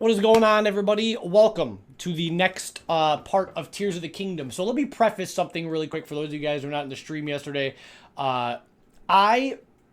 What is going on, everybody? Welcome to the next part of Tears of the Kingdom. So let me preface something really quick for those of you guys who were not in the stream yesterday. My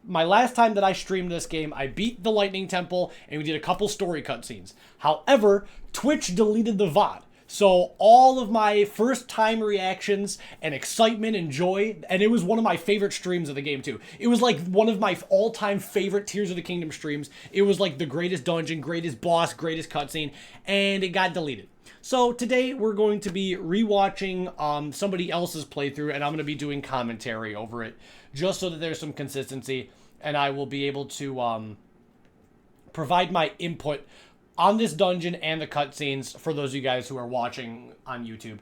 last time that I streamed this game, I beat the Lightning Temple and we did a couple story cutscenes. However, Twitch deleted the VOD. So all of my first time reactions and excitement and joy, and it was one of my favorite streams of the game too. It was like one of my all-time favorite Tears of the Kingdom streams. It was like the greatest dungeon, greatest boss, greatest cutscene, and it got deleted. So today we're going to be rewatching somebody else's playthrough, and I'm going to be doing commentary over it, just so that there's some consistency, and I will be able to provide my input on this dungeon and the cutscenes for those of you guys who are watching on YouTube.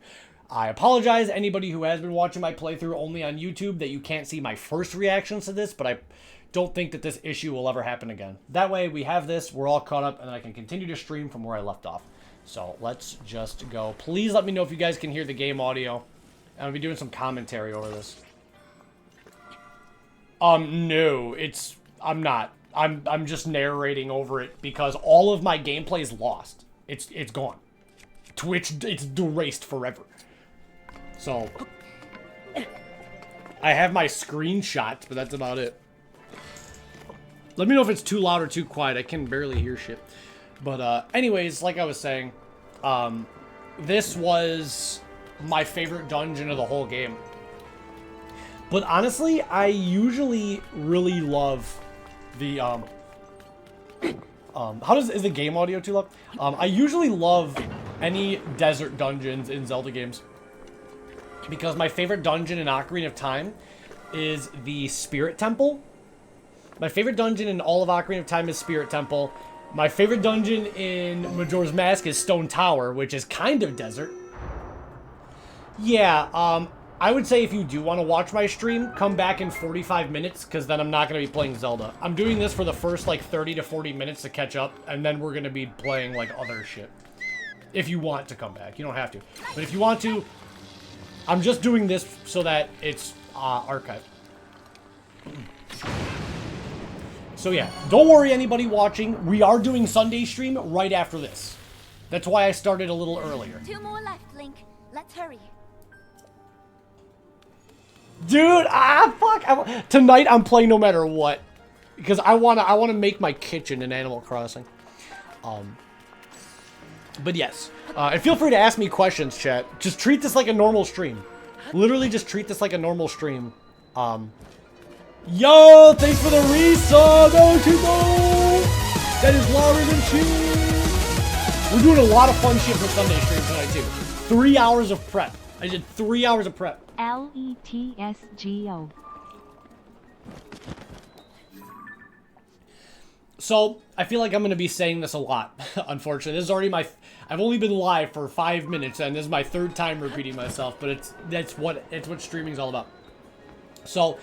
I apologize anybody who has been watching my playthrough only on YouTube that you can't see my first reactions to this, but I don't think that this issue will ever happen again. That way we have this, we're all caught up, and then I can continue to stream from where I left off. So let's just go. Please let me know if you guys can hear the game audio. I'll be doing some commentary over this. No, I'm not. I'm just narrating over it because all of my gameplay is lost. It's gone. Twitch, it's erased forever. So I have my screenshots, but that's about it. Let me know if it's too loud or too quiet. I can barely hear shit. But anyways, like I was saying, this was my favorite dungeon of the whole game. But honestly, I usually really love the is the game audio too loud? I usually love any desert dungeons in Zelda games because my favorite dungeon in Ocarina of Time is the Spirit Temple. My favorite dungeon in all of Ocarina of Time is Spirit Temple. My favorite dungeon in Majora's Mask is Stone Tower, which is kind of desert. Yeah, I would say if you do want to watch my stream, come back in 45 minutes, because then I'm not going to be playing Zelda. I'm doing this for the first, like, 30 to 40 minutes to catch up, and then we're going to be playing, like, other shit. If you want to come back. You don't have to. But if you want to, I'm just doing this so that it's archived. So, yeah. Don't worry, anybody watching. We are doing Sunday stream right after this. That's why I started a little earlier. 2 more left, Link. Let's hurry. Dude, fuck. Tonight I'm playing no matter what. Because I wanna make my kitchen in Animal Crossing. But yes. And feel free to ask me questions, chat. Just treat this like a normal stream. Literally just treat this like a normal stream. Yo, thanks for the resub, Ochubo! That is louder than shit. We're doing a lot of fun shit for Sunday stream tonight too. 3 hours of prep. I did 3 hours of prep. LETSGO. So, I feel like I'm going to be saying this a lot, unfortunately. This is already I've only been live for 5 minutes, and this is my third time repeating myself, but it's what streaming's all about. So,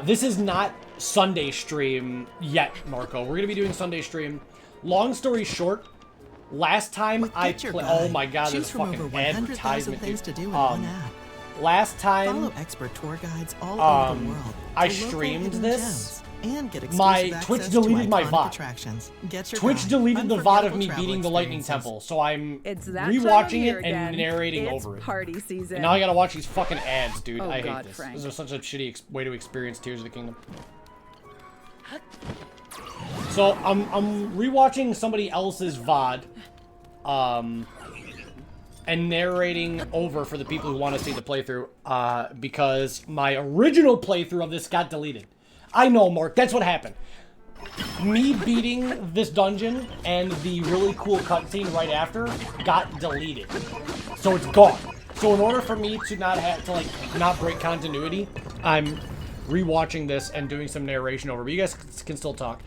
this is not Sunday stream yet, Marco. We're going to be doing Sunday stream. Long story short, last time I played... Oh my god, there's fucking advertisement, dude. Last time... Follow expert tour guides all over the world. I streamed this. And get My Twitch deleted my VOD. Twitch deleted the VOD of me beating the Lightning Temple, so I'm rewatching it and narrating over it. Party season. And now I gotta watch these fucking ads, dude. Oh, I hate God, this. Frank. This is such a shitty way to experience Tears of the Kingdom. So I'm rewatching somebody else's VOD, and narrating over for the people who want to see the playthrough, because my original playthrough of this got deleted. I know, Mark, that's what happened. Me beating this dungeon and the really cool cutscene right after got deleted. So it's gone. So in order for me to not have to, like, not break continuity, I'm rewatching this and doing some narration over. But you guys can still talk.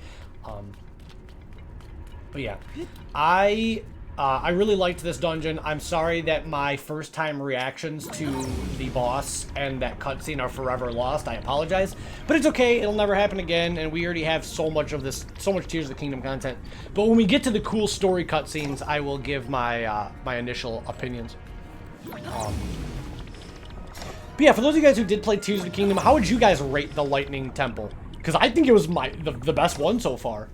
But yeah, I really liked this dungeon. I'm sorry that my first time reactions to the boss and that cutscene are forever lost. I apologize. But it's okay. It'll never happen again. And we already have so much of this, so much Tears of the Kingdom content. But when we get to the cool story cutscenes, I will give my my initial opinions. But yeah, for those of you guys who did play Tears of the Kingdom, how would you guys rate the Lightning Temple? Because I think it was the best one so far.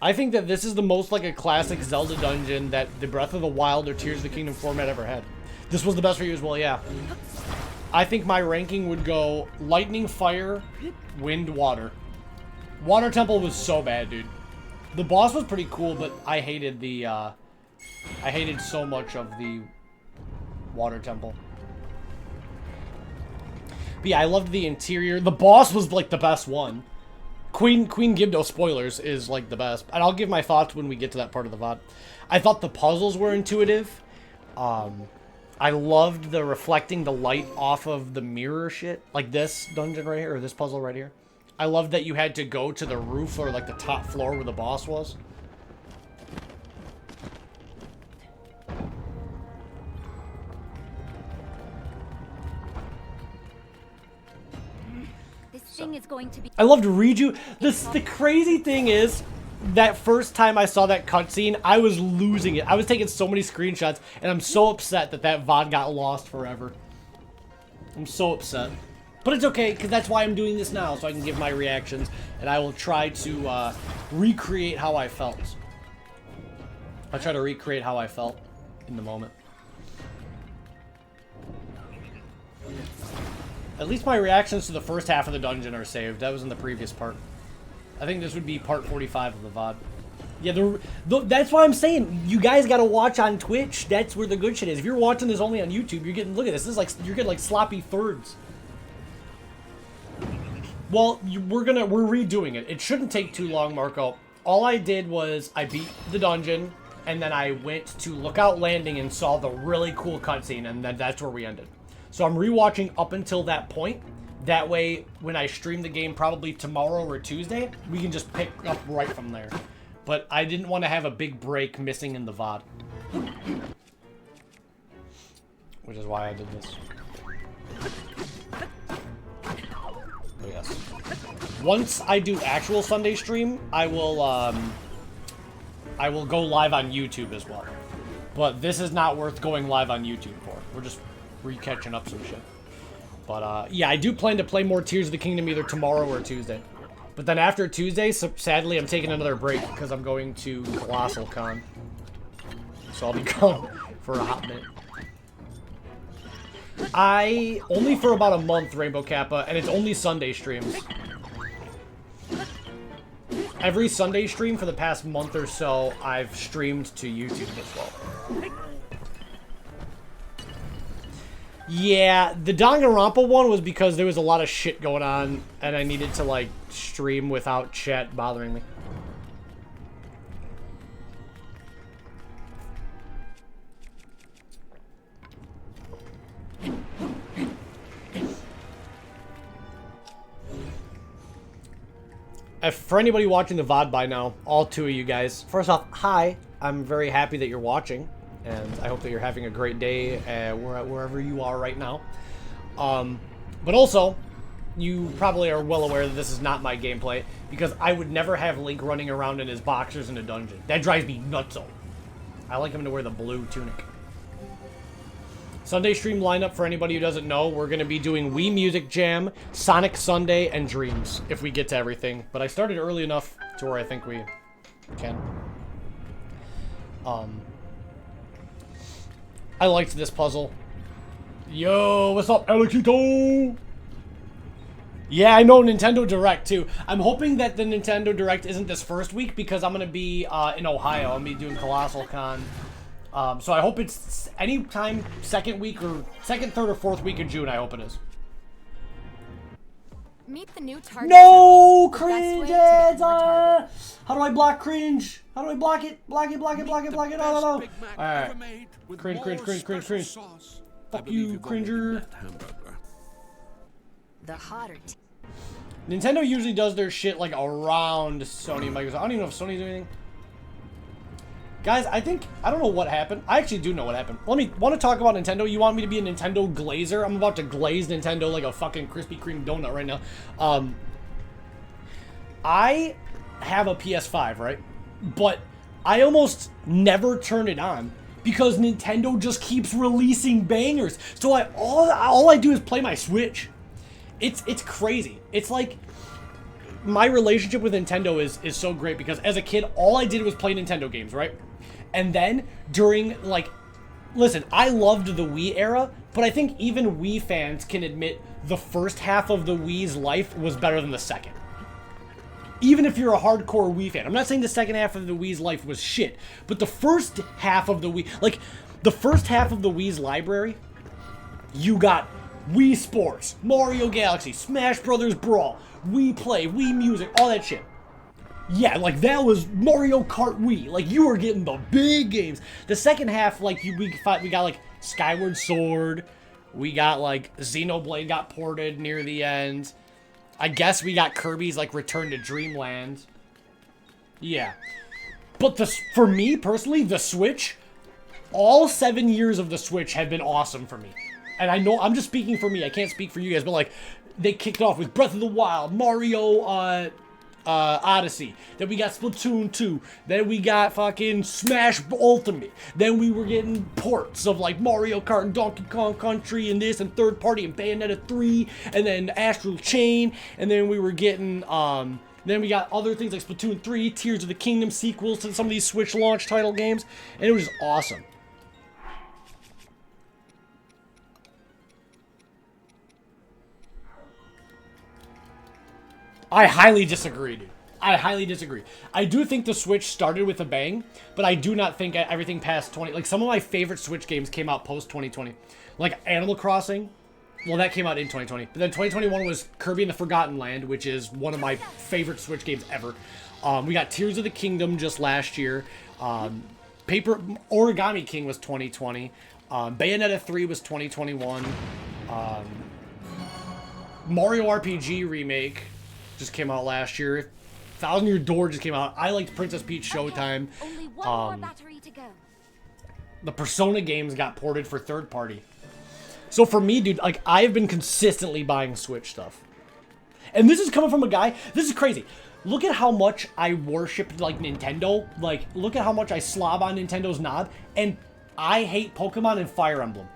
I think that this is the most like a classic Zelda dungeon that the Breath of the Wild or Tears of the Kingdom format ever had. This was the best for you as well, yeah. I think my ranking would go lightning, fire, wind, water. Water Temple was so bad, dude. The boss was pretty cool, but I hated the, I hated so much of the Water Temple. But yeah, I loved the interior. The boss was like the best one. Queen Gibdo, spoilers, is like the best. And I'll give my thoughts when we get to that part of the VOD. I thought the puzzles were intuitive. I loved the reflecting the light off of the mirror shit. Like this dungeon right here, or this puzzle right here. I loved that you had to go to the roof or like the top floor where the boss was. This thing is going to be. I loved Riju. The crazy thing is, that first time I saw that cutscene, I was losing it. I was taking so many screenshots, and I'm so upset that that VOD got lost forever. I'm so upset. But it's okay, because that's why I'm doing this now, so I can give my reactions, and I will try to recreate how I felt. I'll try to recreate how I felt in the moment. At least my reactions to the first half of the dungeon are saved. That was in the previous part. I think this would be part 45 of the VOD. Yeah, that's why I'm saying you guys got to watch on Twitch. That's where the good shit is. If you're watching this only on YouTube, you're getting, look at this. This is like, you're getting like sloppy thirds. Well, we're redoing it. It shouldn't take too long, Marco. All I did was I beat the dungeon, and then I went to Lookout Landing and saw the really cool cutscene, and then that's where we ended. So I'm rewatching up until that point. That way, when I stream the game probably tomorrow or Tuesday, we can just pick up right from there. But I didn't want to have a big break missing in the VOD. Which is why I did this. Oh, yes. Once I do actual Sunday stream, I will go live on YouTube as well. But this is not worth going live on YouTube for. We're just re-catching up some shit. But, yeah, I do plan to play more Tears of the Kingdom either tomorrow or Tuesday. But then after Tuesday, so sadly, I'm taking another break because I'm going to Colossal Con. So I'll be gone for a hot minute. Only for about a month, Rainbow Kappa, and it's only Sunday streams. Every Sunday stream for the past month or so, I've streamed to YouTube as well. Yeah, the Danganronpa one was because there was a lot of shit going on, and I needed to, like, stream without chat bothering me. For anybody watching the VOD by now, all two of you guys, first off, hi. I'm very happy that you're watching, and I hope that you're having a great day wherever you are right now. But also, you probably are well aware that this is not my gameplay, because I would never have Link running around in his boxers in a dungeon. That drives me nutso. I like him to wear the blue tunic. Sunday stream lineup, for anybody who doesn't know, we're going to be doing Wii Music Jam, Sonic Sunday, and Dreams, if we get to everything. But I started early enough to where I think we can. I liked this puzzle. Yo, what's up, Alexito? Yeah, I know, Nintendo Direct, too. I'm hoping that the Nintendo Direct isn't this first week, because I'm going to be in Ohio. I'm going to be doing Colossal Con. So I hope it's anytime second, third, or fourth week of June, I hope it is. Meet the new target. No! Cringe ads! How do I block cringe? How do I block it? Block it, block it, block it, block it. I don't know. Alright. Cringe, cringe, cringe, cringe, cringe. Fuck you, cringer. The hotter. Nintendo usually does their shit like around Sony and Microsoft. I don't even know if Sony's doing anything. Guys, I don't know what happened. I actually do know what happened. Want to talk about Nintendo? You want me to be a Nintendo glazer? I'm about to glaze Nintendo like a fucking Krispy Kreme donut right now. I have a PS5, right? But I almost never turn it on because Nintendo just keeps releasing bangers. So all I do is play my Switch. It's crazy. It's like my relationship with Nintendo is so great because as a kid, all I did was play Nintendo games, right? And then during, like, listen, I loved the Wii era, but I think even Wii fans can admit the first half of the Wii's life was better than the second. Even if you're a hardcore Wii fan. I'm not saying the second half of the Wii's life was shit, but the first half of the Wii, like, the first half of the Wii's library, you got Wii Sports, Mario Galaxy, Smash Brothers Brawl, Wii Play, Wii Music, all that shit. Yeah, like, that was Mario Kart Wii. Like, you were getting the big games. The second half, like, we got, like, Skyward Sword. We got, like, Xenoblade got ported near the end. I guess we got Kirby's, like, Return to Dreamland. Yeah. But for me, personally, the Switch, all 7 years of the Switch have been awesome for me. And I know, I'm just speaking for me. I can't speak for you guys, but, like, they kicked off with Breath of the Wild, Mario, Odyssey. Then we got Splatoon 2. Then we got fucking Smash Ultimate. Then we were getting ports of like Mario Kart and Donkey Kong Country and this and third party and Bayonetta 3 and then Astral Chain. And then we were getting then we got other things like Splatoon 3, Tears of the Kingdom sequels to some of these Switch launch title games. And it was just awesome. I highly disagree, dude. I highly disagree. I do think the Switch started with a bang, but I do not think everything past 20... Like, some of my favorite Switch games came out post-2020. Like, Animal Crossing. Well, that came out in 2020. But then 2021 was Kirby and the Forgotten Land, which is one of my favorite Switch games ever. We got Tears of the Kingdom just last year. Origami King was 2020. Bayonetta 3 was 2021. Mario RPG Remake just came out last year. Thousand Year Door just came out. I liked Princess Peach Showtime. Only one more battery to go. The Persona games got ported for third party. So for me, dude, like, I've been consistently buying Switch stuff. And this is coming from a guy, this is crazy. Look at how much I worshipped, like, Nintendo. Like, look at how much I slob on Nintendo's knob. And I hate Pokemon and Fire Emblem.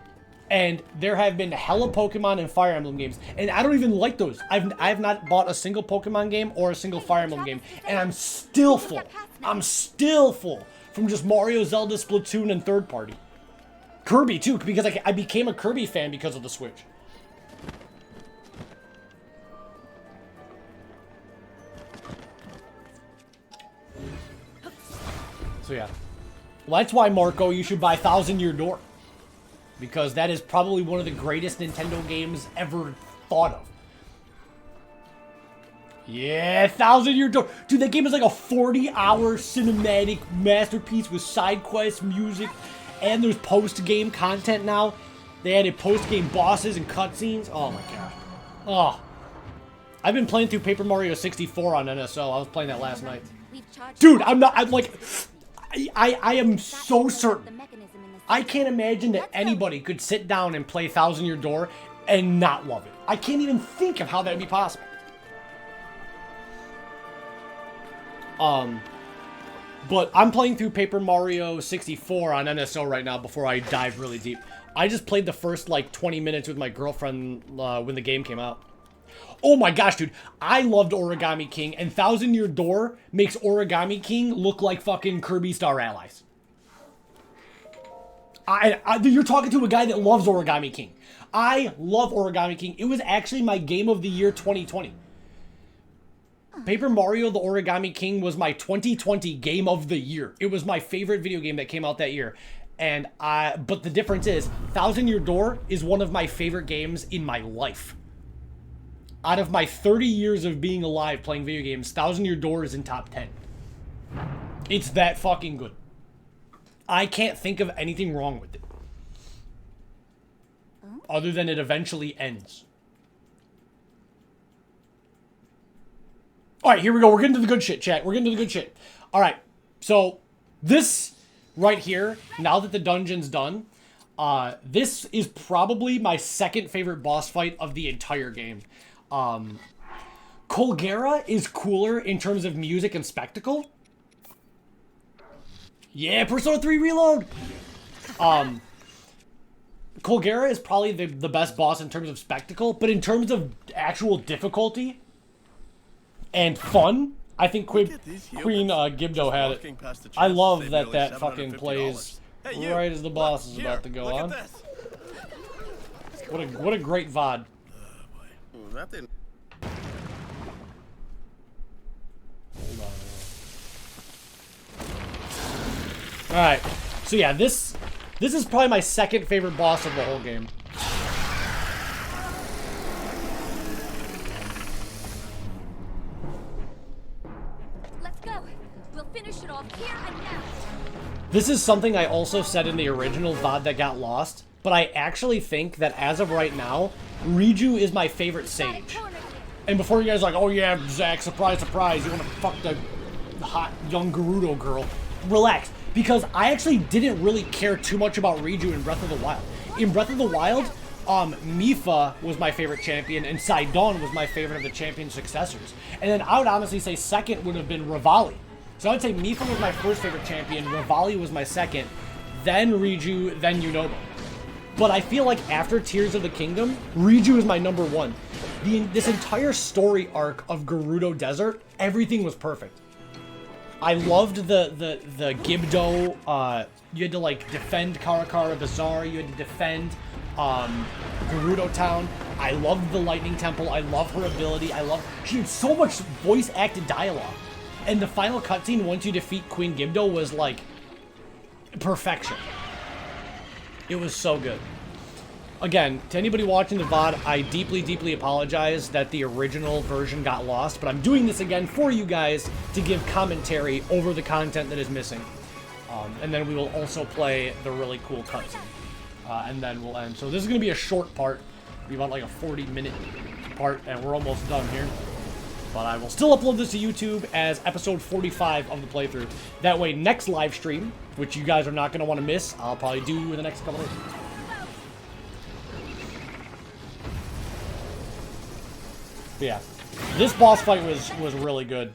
And there have been hella Pokemon and Fire Emblem games. And I don't even like those. I've not bought a single Pokemon game or a single Fire Emblem game. And I'm still full. I'm still full from just Mario, Zelda, Splatoon, and third party. Kirby, too, because I became a Kirby fan because of the Switch. So, yeah. Well, that's why, Marco, you should buy Thousand Year Door. Because that is probably one of the greatest Nintendo games ever thought of. Yeah, Thousand Year Door. Dude, that game is like a 40-hour cinematic masterpiece with side quests, music, and there's post-game content now. They added post-game bosses and cutscenes. Oh my god. Oh. I've been playing through Paper Mario 64 on NSO. I was playing that last night. Dude, I'm like... I am so certain. I can't imagine that anybody could sit down and play Thousand Year Door and not love it. I can't even think of how that would be possible. But I'm playing through Paper Mario 64 on NSO right now before I dive really deep. I just played the first, like, 20 minutes with my girlfriend when the game came out. Oh my gosh, dude. I loved Origami King, and Thousand Year Door makes Origami King look like fucking Kirby Star Allies. You're talking to a guy that loves Origami King. I love Origami King. It was actually my game of the year 2020. Paper Mario the Origami King was my 2020 game of the year. It was my favorite video game that came out that year. But the difference is, Thousand Year Door is one of my favorite games in my life. Out of my 30 years of being alive playing video games, Thousand Year Door is in top 10. It's that fucking good. I can't think of anything wrong with it. Other than it eventually ends. Alright, here we go. We're getting to the good shit, chat. We're getting to the good shit. Alright, so this right here, now that the dungeon's done, this is probably my second favorite boss fight of the entire game. Colgera is cooler in terms of music and spectacle. Yeah, Persona 3 Reload! Colgera is probably the best boss in terms of spectacle, but in terms of actual difficulty, and fun. I think Queen these humans. Gibdo had it. Walking past the I chest love saved that nearly that fucking $750. plays Hey, you. right as the boss is Look, about to here, go look on. at this. What a great VOD. Ooh, that didn't. All right, so yeah, this is probably my second favorite boss of the whole game. Let's go. We'll finish it off here and now. This is something I also said in the original VOD that got lost, but I actually think that as of right now, Riju is my favorite sage. And before you guys are like, oh yeah, Zach, surprise, surprise, you want to fuck the hot young Gerudo girl, relax. Because I actually didn't really care too much about Riju in Breath of the Wild. In Breath of the Wild, Mipha was my favorite champion, and Sidon was my favorite of the champion successors. And then I would honestly say second would have been Revali. So I would say Mipha was my first favorite champion, Revali was my second, then Riju, then Yunobo. But I feel like after Tears of the Kingdom, Riju is my number one. This entire story arc of Gerudo Desert, everything was perfect. I loved the Gibdo. You had to like defend Karakara Bazaar. You had to defend Gerudo Town. I loved the Lightning Temple. I love her ability. She had so much voice acted dialogue. And the final cutscene once you defeat Queen Gibdo was like perfection. It was so good. Again, to anybody watching the VOD, I deeply, deeply apologize that the original version got lost, but I'm doing this again for you guys to give commentary over the content that is missing. And then we will also play the really cool cutscene. And then we'll end. So this is going to be a short part. It'll be about like a 40-minute part, and we're almost done here. But I will still upload this to YouTube as episode 45 of the playthrough. That way, next live stream, which you guys are not going to want to miss, I'll probably do in the next couple days. But yeah, this boss fight was really good.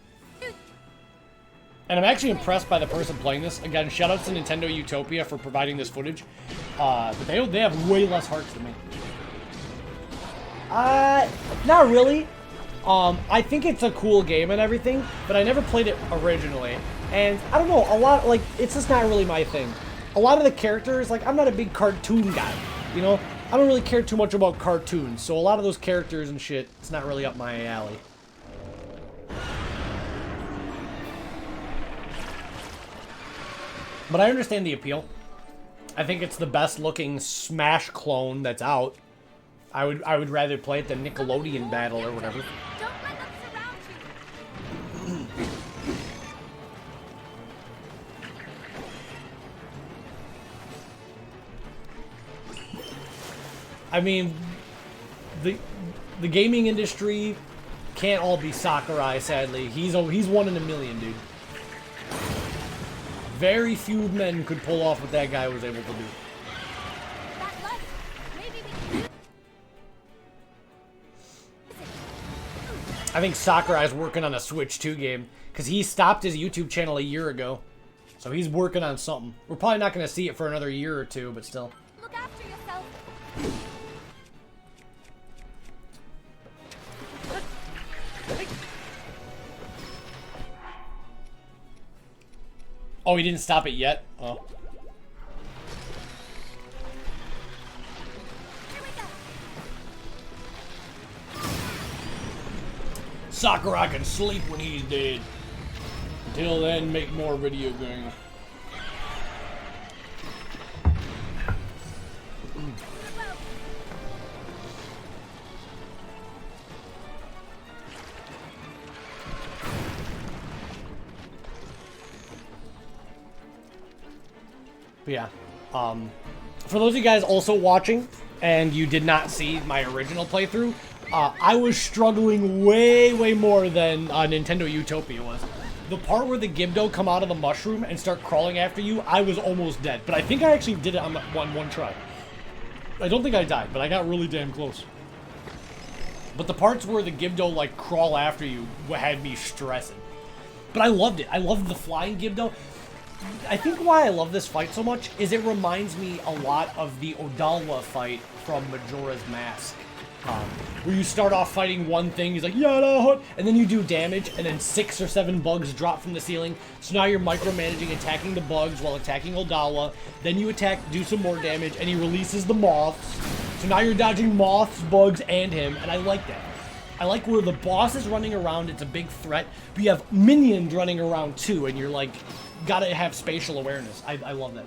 And I'm actually impressed by the person playing this. Again, shoutouts to Nintendo Utopia for providing this footage. But they have way less hearts than me. Not really. I think it's a cool game and everything, but I never played it originally. And I don't know, it's just not really my thing. A lot of the characters, like, I'm not a big cartoon guy, you know? I don't really care too much about cartoons, so a lot of those characters and shit, it's not really up my alley. But I understand the appeal. I think it's the best looking Smash clone that's out. I would rather play it than Nickelodeon Battle or whatever. Don't let them surround you. I mean, the gaming industry can't all be Sakurai, sadly. He's one in a million, dude. Very few men could pull off what that guy was able to do. That light. Maybe we can. I think Sakurai's working on a Switch 2 game, because he stopped his YouTube channel a year ago. So he's working on something. We're probably not going to see it for another year or two, but still. Look after yourself. Oh, he didn't stop it yet? Oh. Here we go. Sakurai can sleep when he's dead. Until then, make more video games. But yeah, for those of you guys also watching, and you did not see my original playthrough, I was struggling way more than Nintendo Utopia was. The part where the Gibdo come out of the mushroom and start crawling after you, I was almost dead. But I think I actually did it on one try. I don't think I died, but I got really damn close. But the parts where the Gibdo, like, crawl after you had me stressing. But I loved it. I loved the flying Gibdo. I think why I love this fight so much is it reminds me a lot of the Odalwa fight from Majora's Mask. Where you start off fighting one thing, he's like, yeah, and then you do damage, and then 6 or 7 bugs drop from the ceiling. So now you're micromanaging, attacking the bugs while attacking Odawa. Then you attack, do some more damage, and he releases the moths. So now you're dodging moths, bugs, and him, and I like that. I like where the boss is running around, it's a big threat, but you have minions running around too, and you're like, gotta have spatial awareness. I love that.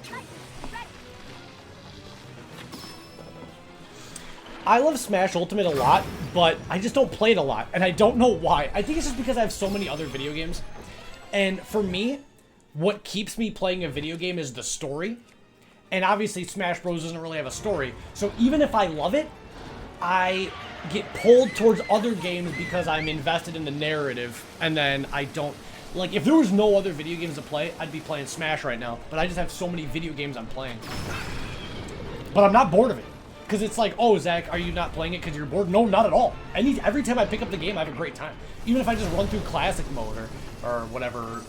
I love Smash Ultimate a lot, but I just don't play it a lot, and I don't know why. I think it's just because I have so many other video games. And for me, what keeps me playing a video game is the story. And obviously Smash Bros. Doesn't really have a story. So even if I love it, I get pulled towards other games because I'm invested in the narrative, and then I don't... Like, if there was no other video games to play, I'd be playing Smash right now. But I just have so many video games I'm playing. But I'm not bored of it. Because it's like, oh, Zach, are you not playing it because you're bored? No, not at all. Every time I pick up the game, I have a great time. Even if I just run through classic mode or whatever.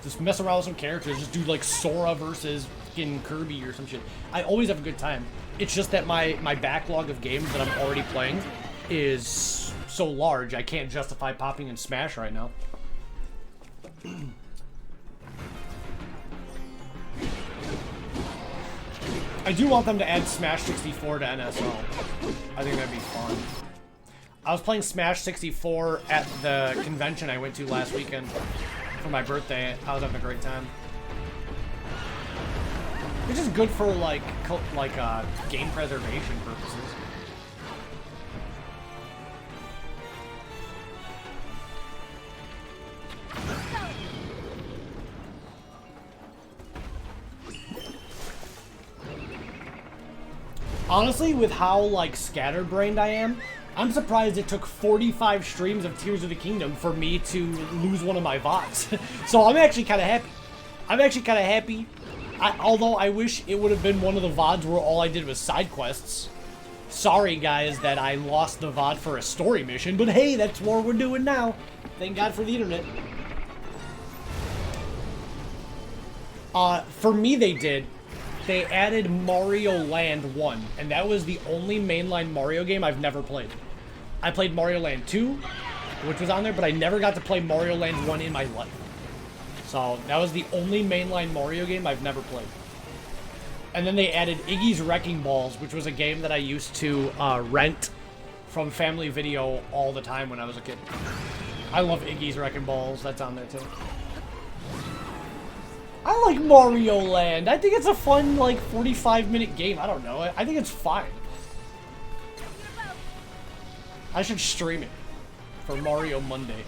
Just mess around with some characters. Just do, like, Sora versus fucking Kirby or some shit. I always have a good time. It's just that my backlog of games that I'm already playing is so large, I can't justify popping in Smash right now. I do want them to add Smash 64 to NSO. I think that'd be fun. I was playing Smash 64 at the convention I went to last weekend for my birthday. I was having a great time. Which is good for like game preservation purposes. Honestly, with how, like, scatterbrained I am, I'm surprised it took 45 streams of Tears of the Kingdom for me to lose one of my VODs. So I'm actually kind of happy. Although I wish it would have been one of the VODs where all I did was side quests. Sorry, guys, that I lost the VOD for a story mission, but hey, that's what we're doing now. Thank God for the internet. For me, they added Mario Land 1, and that was the only mainline Mario game I've never played. I played Mario Land 2, which was on there, but I never got to play Mario Land 1 in my life. So that was the only mainline Mario game I've never played. And then they added Iggy's Wrecking Balls, which was a game that I used to rent from Family Video all the time when I was a kid. I love Iggy's Wrecking Balls. That's on there too. I like Mario Land. I think it's a fun, like, 45-minute game. I don't know. I think it's fine. I should stream it for Mario Monday.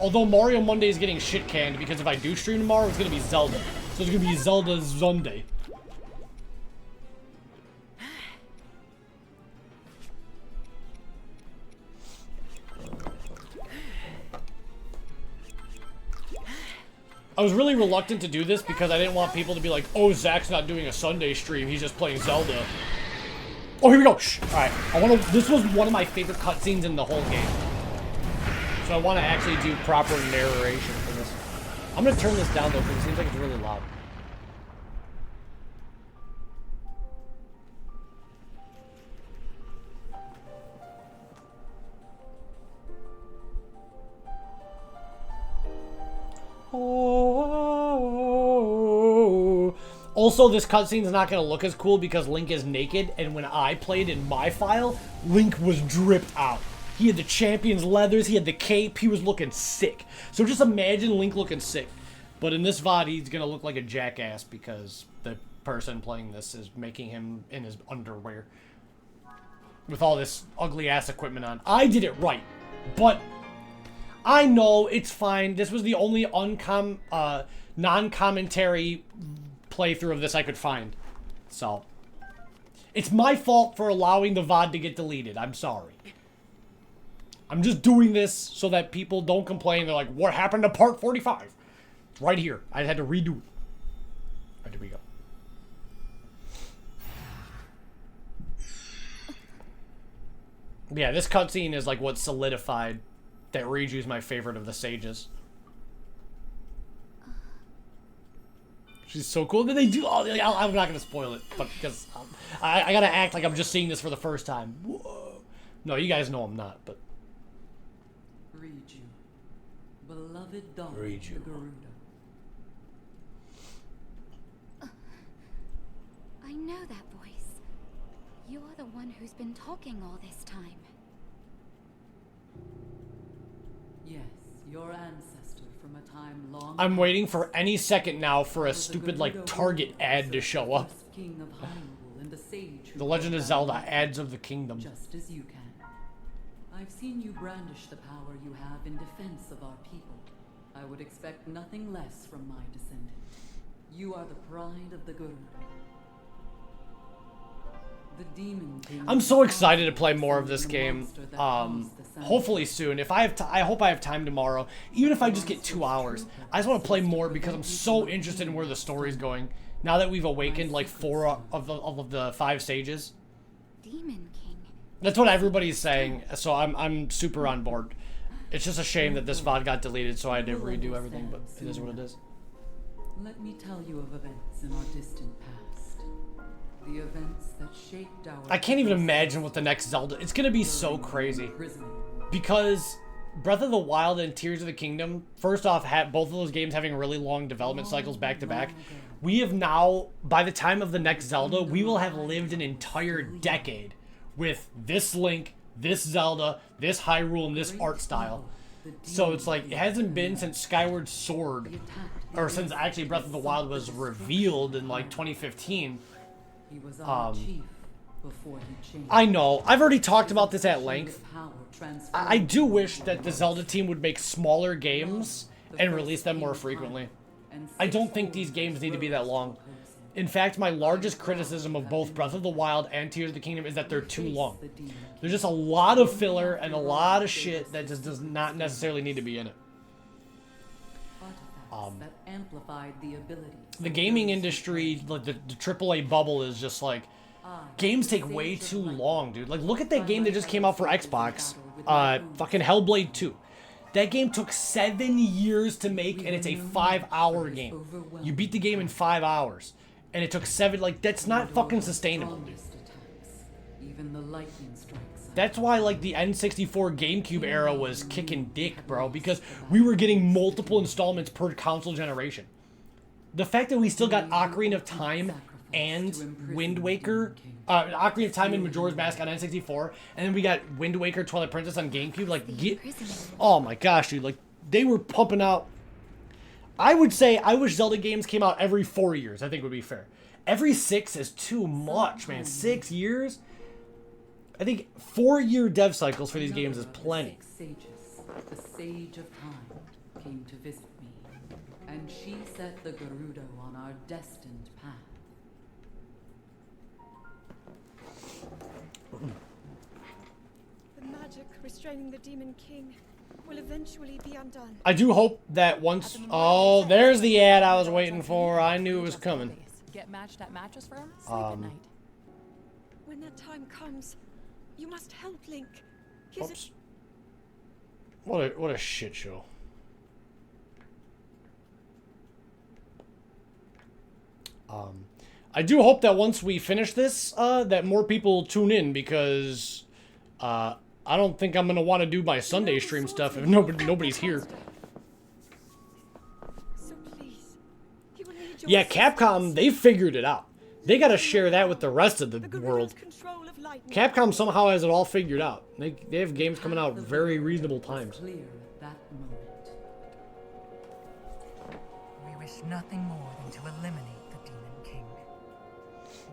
Although Mario Monday is getting shit canned because if I do stream tomorrow, it's going to be Zelda. So it's going to be Zelda Sunday. I was really reluctant to do this because I didn't want people to be like, oh, Zach's not doing a Sunday stream, he's just playing Zelda. Oh, here we go. Shh. Alright, this was one of my favorite cutscenes in the whole game. So I want to actually do proper narration for this. I'm going to turn this down though because it seems like it's really loud. Also, this cutscene's not going to look as cool because Link is naked, and when I played in my file, Link was dripped out. He had the champion's leathers, he had the cape, he was looking sick. So just imagine Link looking sick. But in this VOD, he's going to look like a jackass because the person playing this is making him in his underwear. With all this ugly-ass equipment on. I did it right, but I know it's fine. This was the only non-commentary playthrough of this I could find. So, it's my fault for allowing the VOD to get deleted. I'm sorry. I'm just doing this so that people don't complain. They're like, what happened to part 45? It's right here. I had to redo it. Right, here we go. Yeah, this cutscene is like what solidified that Riju's my favorite of the sages. She's so cool. Then they do all. I'm not gonna spoil it, but because I gotta act like I'm just seeing this for the first time. Whoa. No, you guys know I'm not, but. Riju, beloved daughter Riju. of the Garuda. I know that voice. You are the one who's been talking all this time. Yes, your ancestor from a time long. I'm waiting for any second now for a stupid like Target ad to show up. King of Hyrule and the sage who The Legend of brought Zelda down ads of the kingdom. just as you can. I've seen you brandish the power you have in defense of our people. I would expect nothing less from my descendant. You are the pride of the Garuda. The Demon King. I'm so excited to play more of this game. Hopefully soon. If I have, I hope I have time tomorrow. Even if I just get 2 hours, I just want to play more because I'm so interested in where the story's going. Now that we've awakened like 4 of the 5 stages. Demon King. That's what everybody's saying. So I'm super on board. It's just a shame that this VOD got deleted, so I had to redo everything. But it is what it is. Let me tell you of events in our distant past. The events that shaped our. I can't even imagine what the next Zelda. It's gonna be so crazy. Because Breath of the Wild and Tears of the Kingdom, first off, both of those games having really long development cycles back to back. We have now, by the time of the next Zelda, we will have lived an entire decade with this Link, this Zelda, this Hyrule, and this art style. So it's like, it hasn't been since Skyward Sword, or since actually Breath of the Wild was revealed in like 2015. He was our chief before he changed. I know. I've already talked about this at length. I do wish that the Zelda team would make smaller games and release them more frequently. I don't think these games need to be that long. In fact, my largest criticism of both Breath of the Wild and Tears of the Kingdom is that they're too long. There's just a lot of filler and a lot of shit that just does not necessarily need to be in it. That amplified the abilities. The gaming industry, like the AAA bubble, is just like, games take way too long, dude. Like, look at that game that just came out for Xbox, fucking Hellblade 2. That game took 7 years to make, and it's a 5-hour game. You beat the game in 5 hours, and it took 7. Like, that's not fucking sustainable, dude. Even the lightning strikes. That's why, like, the N64 GameCube era was kicking dick, bro, because we were getting multiple installments per console generation. The fact that we still got Ocarina of Time and Wind Waker, Ocarina of Time and Majora's Mask on N64, and then we got Wind Waker, Twilight Princess on GameCube, like, oh my gosh, dude, like, they were pumping out. I would say, I wish Zelda games came out every 4 years, I think would be fair. Every 6 is too much, man. 6 years? I think 4-year dev cycles for these games is plenty. The Sage of Time came to visit me, and she set the Gerudo on our destined path. The magic restraining the Demon King will eventually be undone. I do hope that once... Oh, there's the ad I was waiting for. I knew it was coming. Get matched at Mattress Firm? Sleep at night. When that time comes, you must help Link. He's Oops. What a shit show. I do hope that once we finish this, that more people tune in, because I don't think I'm gonna want to do my Sunday stream stuff if nobody's here. So please, he will need your Yeah, assistance. Capcom, they figured it out. They gotta share that with the rest of the The Garuda's world. control of lightning. Capcom somehow has it all figured out. They have games coming out very reasonable times. Clear at that moment. We wish nothing more than to eliminate the Demon King.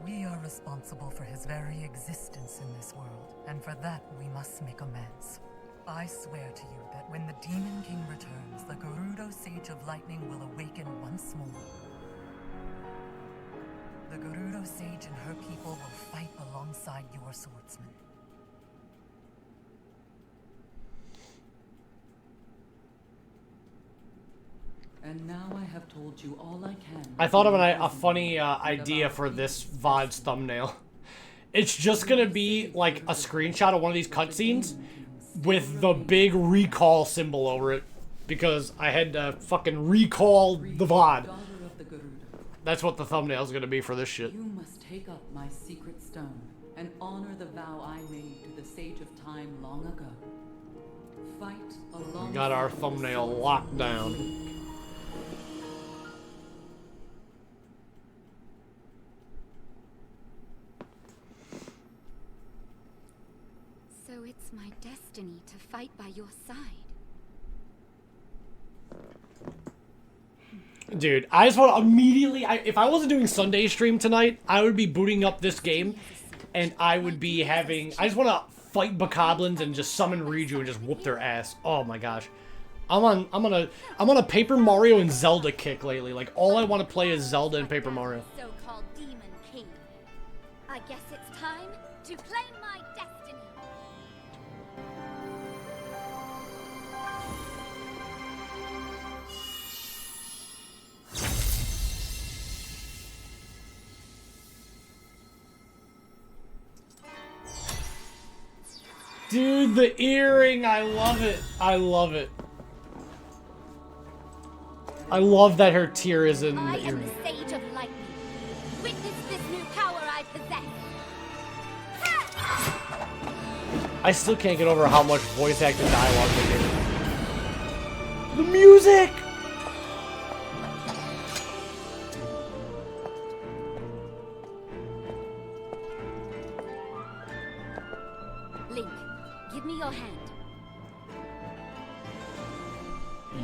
We are responsible for his very existence in this world, and for that we must make amends. I swear to you that when the Demon King returns, the Gerudo Sage of Lightning will awaken once more. The Gerudo Sage and her people will fight alongside your swordsmen. And now I have told you all I can. I thought of a funny idea for this VOD's thumbnail. It's just gonna be like a screenshot of one of these cutscenes with the big recall symbol over it, because I had to fucking recall the VOD. Daughter of the Garuda, That's what the thumbnail's gonna be for this shit. You must take up my secret stone and honor the vow I made to the Sage of Time long ago. Fight along. We got our thumbnail locked down. So it's my destiny to fight by your side. Dude, I just want to immediately... if I wasn't doing Sunday stream tonight, I would be booting up this game, and I would be having... I just want to fight Bokoblins and just summon Riju and just whoop their ass. Oh my gosh. I'm on a Paper Mario and Zelda kick lately. Like, all I want to play is Zelda and Paper Mario. So-called Demon King. I guess it's time to claim my destiny. Dude, the earring, I love it. I love it. I love that her tear is in I the am earring. the Sage of Lightning. Witness this new power I possess. I still can't get over how much voice acted dialogue they did. The music! Link, give me your hand.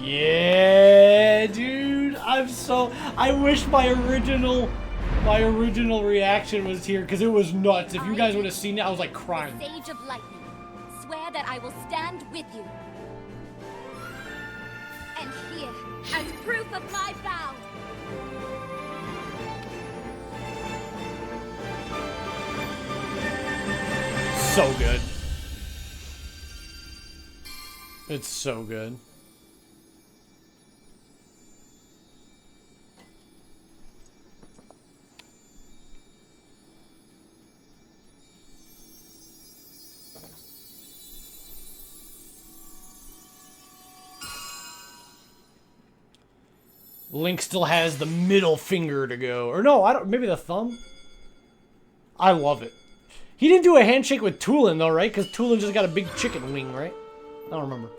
Yeah, dude. I wish my original reaction was here because it was nuts. If you guys would have seen it, I was like crying. Sage of Lightning, swear that I will stand with you. And here, as proof of my vow, So good. It's so good. Link still has the middle finger to go. Or no, I don't. Maybe the thumb? I love it. He didn't do a handshake with Tulin, though, right? Because Tulin just got a big chicken wing, right? I don't remember.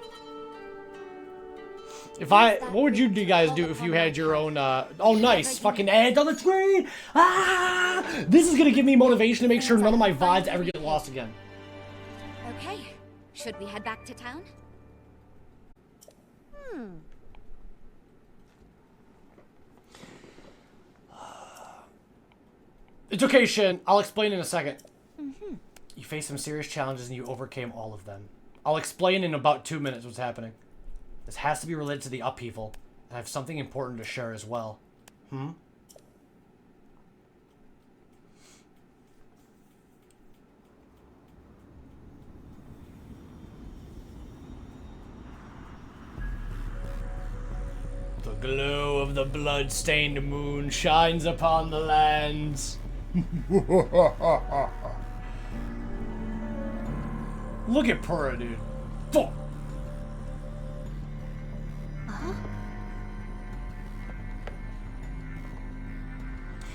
What would you guys do if you had your own, oh, nice. Fucking ads on the train! Ah! This is gonna give me motivation to make sure none of my VODs ever get lost again. okay. Should we head back to town? It's okay, Shin. I'll explain in a second. You faced some serious challenges and you overcame all of them. I'll explain in about 2 minutes what's happening. This has to be related to the upheaval, and I have something important to share as well. The glow of the blood-stained moon shines upon the lands. Look at Purah, dude. Fuck.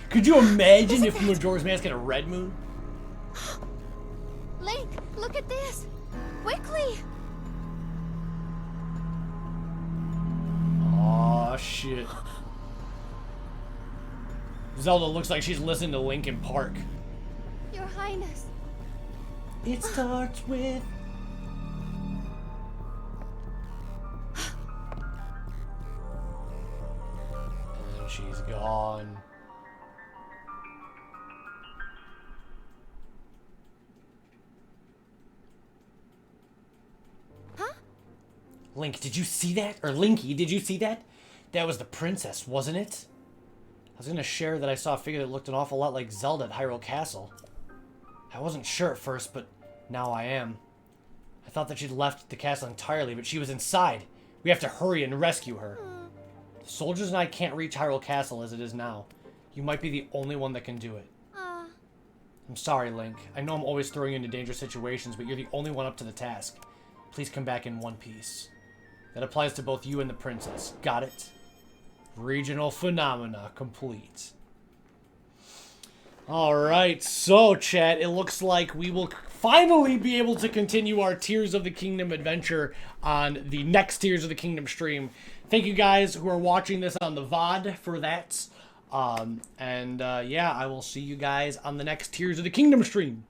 Could you imagine if Majora's Mask had a red moon? Link, look at this! Quickly! Aw, shit. Zelda looks like she's listening to Linkin Park. Your Highness. It starts with... And she's gone. Huh? Link, did you see that? Or Linky, did you see that? That was the princess, wasn't it? I was gonna share that I saw a figure that looked an awful lot like Zelda at Hyrule Castle. I wasn't sure at first, but now I am. I thought that she'd left the castle entirely, but she was inside. We have to hurry and rescue her. The soldiers and I can't reach Hyrule Castle as it is now. You might be the only one that can do it. I'm sorry, Link. I know I'm always throwing you into dangerous situations, but you're the only one up to the task. Please come back in one piece. That applies to both you and the princess. Got it? Regional phenomena complete. Alright, so chat, it looks like we will finally be able to continue our Tears of the Kingdom adventure on the next Tears of the Kingdom stream. Thank you guys who are watching this on the VOD for that. Yeah, I will see you guys on the next Tears of the Kingdom stream.